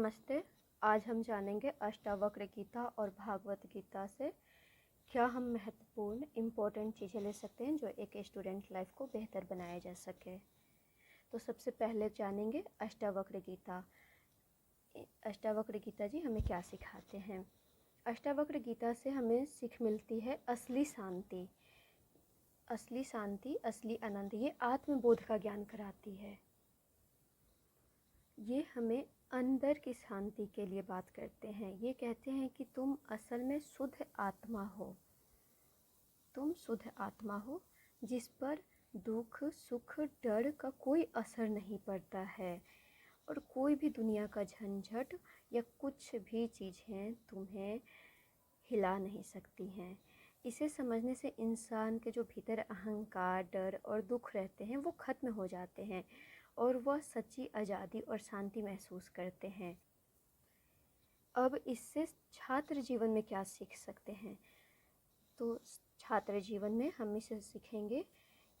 नमस्ते। आज हम जानेंगे अष्टावक्र गीता और भागवत गीता से क्या हम महत्वपूर्ण इम्पोर्टेंट चीज़ें ले सकते हैं जो एक स्टूडेंट लाइफ को बेहतर बनाया जा सके। तो सबसे पहले जानेंगे अष्टावक्र गीता। अष्टावक्र गीता जी हमें क्या सिखाते हैं। अष्टावक्र गीता से हमें सीख मिलती है असली शांति, असली आनंद। ये आत्मबोध का ज्ञान कराती है। ये हमें अंदर की शांति के लिए बात करते हैं। ये कहते हैं कि तुम असल में शुद्ध आत्मा हो, तुम शुद्ध आत्मा हो जिस पर दुख सुख डर का कोई असर नहीं पड़ता है और कोई भी दुनिया का झंझट या कुछ भी चीज़ें तुम्हें हिला नहीं सकती हैं। इसे समझने से इंसान के जो भीतर अहंकार डर और दुख रहते हैं वो खत्म हो जाते हैं और वह सच्ची आज़ादी और शांति महसूस करते हैं। अब इससे छात्र जीवन में क्या सीख सकते हैं। तो छात्र जीवन में हम इसे सीखेंगे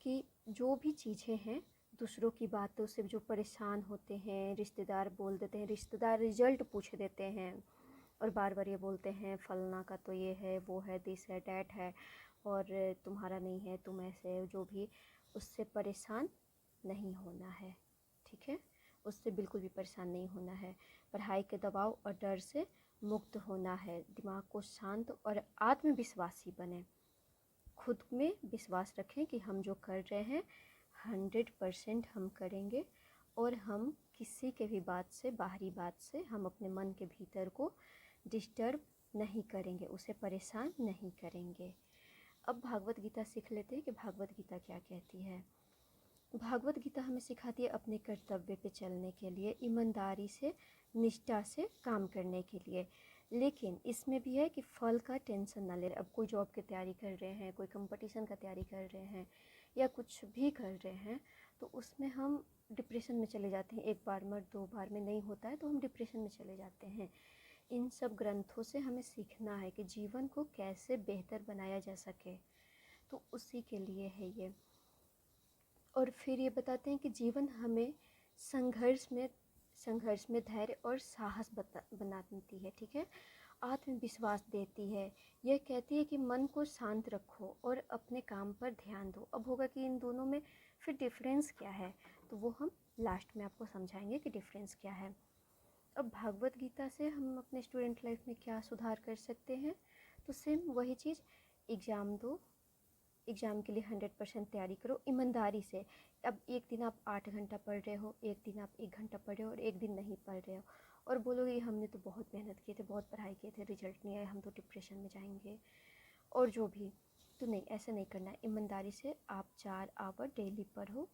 कि जो भी चीज़ें हैं, दूसरों की बातों से जो परेशान होते हैं, रिश्तेदार बोल देते हैं, रिश्तेदार रिजल्ट पूछ देते हैं और बार बार ये बोलते हैं फलना का तो ये है वो है दिस है डैट है और तुम्हारा नहीं है तुम ऐसे, जो भी, उससे परेशान नहीं होना है। ठीक है, उससे बिल्कुल भी परेशान नहीं होना है। पढ़ाई के दबाव और डर से मुक्त होना है। दिमाग को शांत और आत्मविश्वासी बने। खुद में विश्वास रखें कि हम जो कर रहे हैं 100% हम करेंगे और हम किसी के भी बात से, बाहरी बात से, हम अपने मन के भीतर को डिस्टर्ब नहीं करेंगे, उसे परेशान नहीं करेंगे। अब भागवत गीता सीख लेते हैं कि भागवत गीता क्या कहती है। भागवत गीता हमें सिखाती है अपने कर्तव्य पे चलने के लिए, ईमानदारी से, निष्ठा से काम करने के लिए। लेकिन इसमें भी है कि फल का टेंशन ना ले। अब कोई जॉब की तैयारी कर रहे हैं, कोई कंपटीशन का तैयारी कर रहे हैं या कुछ भी कर रहे हैं, तो उसमें हम डिप्रेशन में चले जाते हैं। एक बार में, दो बार में नहीं होता है तो हम डिप्रेशन में चले जाते हैं। इन सब ग्रंथों से हमें सीखना है कि जीवन को कैसे बेहतर बनाया जा सके, तो उसी के लिए है ये। और फिर ये बताते हैं कि जीवन हमें संघर्ष में धैर्य और साहस बनाती है। ठीक है, आत्मविश्वास देती है। यह कहती है कि मन को शांत रखो और अपने काम पर ध्यान दो। अब होगा कि इन दोनों में फिर डिफरेंस क्या है, तो वो हम लास्ट में आपको समझाएंगे कि डिफरेंस क्या है। अब भागवत गीता से हम अपने स्टूडेंट लाइफ में क्या सुधार कर सकते हैं, तो सेम वही चीज़, एग्ज़ाम दो, एग्ज़ाम के लिए 100% तैयारी करो ईमानदारी से। अब एक दिन आप 8 घंटा पढ़ रहे हो, एक दिन आप 1 घंटा पढ़ रहे हो और एक दिन नहीं पढ़ रहे हो और बोलोगे हमने तो बहुत मेहनत किए थे, बहुत पढ़ाई किए थे, रिजल्ट नहीं आया, हम तो डिप्रेशन में जाएंगे और जो भी। तो नहीं, ऐसा नहीं करना है। ईमानदारी से आप 4 आवर डेली पढ़ो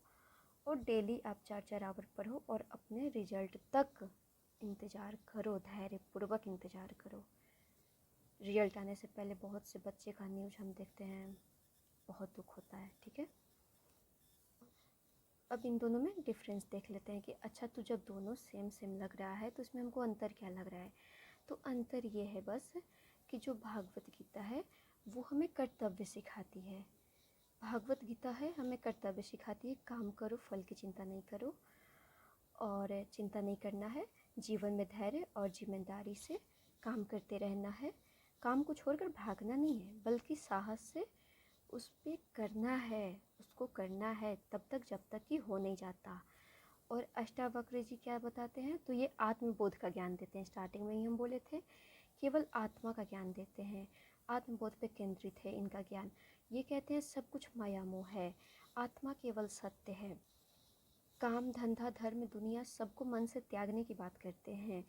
और डेली आप 4-4 आवर पढ़ो और अपने रिजल्ट तक इंतज़ार करो, धैर्यपूर्वक इंतज़ार करो। रिजल्ट आने से पहले बहुत से बच्चे का न्यूज़ हम देखते हैं, बहुत दुख होता है। ठीक है, अब इन दोनों में डिफरेंस देख लेते हैं कि अच्छा, तो जब दोनों सेम सेम लग रहा है तो इसमें हमको अंतर क्या लग रहा है। तो अंतर ये है बस कि जो भागवत गीता है वो हमें कर्तव्य सिखाती है। भागवत गीता है हमें कर्तव्य सिखाती है, काम करो, फल की चिंता नहीं करो और चिंता नहीं करना है। जीवन में धैर्य और जिम्मेदारी से काम करते रहना है। काम को छोड़कर भागना नहीं है, बल्कि साहस से उस पर करना है, उसको करना है तब तक जब तक कि हो नहीं जाता। और अष्टावक्र जी क्या बताते हैं, तो ये आत्मबोध का ज्ञान देते हैं। स्टार्टिंग में ही हम बोले थे, केवल आत्मा का ज्ञान देते हैं, आत्मबोध पे केंद्रित है इनका ज्ञान। ये कहते हैं सब कुछ माया मोह है, आत्मा केवल सत्य है। काम धंधा धर्म दुनिया सबको मन से त्यागने की बात करते हैं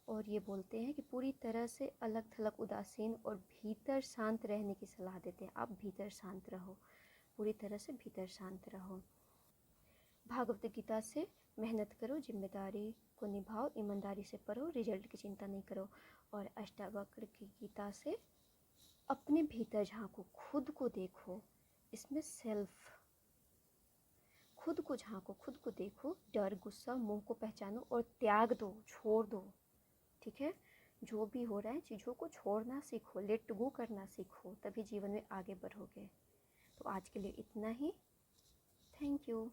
और ये बोलते हैं कि पूरी तरह से अलग थलग उदासीन और भीतर शांत रहने की सलाह देते हैं। आप भीतर शांत रहो, पूरी तरह से भीतर शांत रहो। भागवत गीता से मेहनत करो, जिम्मेदारी को निभाओ, ईमानदारी से पढ़ो, रिजल्ट की चिंता नहीं करो। और अष्टावक्र की गीता से अपने भीतर झांको, खुद को देखो, इसमें खुद को झांको, खुद को देखो, डर गुस्सा मोह को पहचानो और त्याग दो, छोड़ दो। ठीक है, जो भी हो रहा है चीज़ों को छोड़ना सीखो, लेट गो करना सीखो, तभी जीवन में आगे बढ़ोगे। तो आज के लिए इतना ही। Thank you.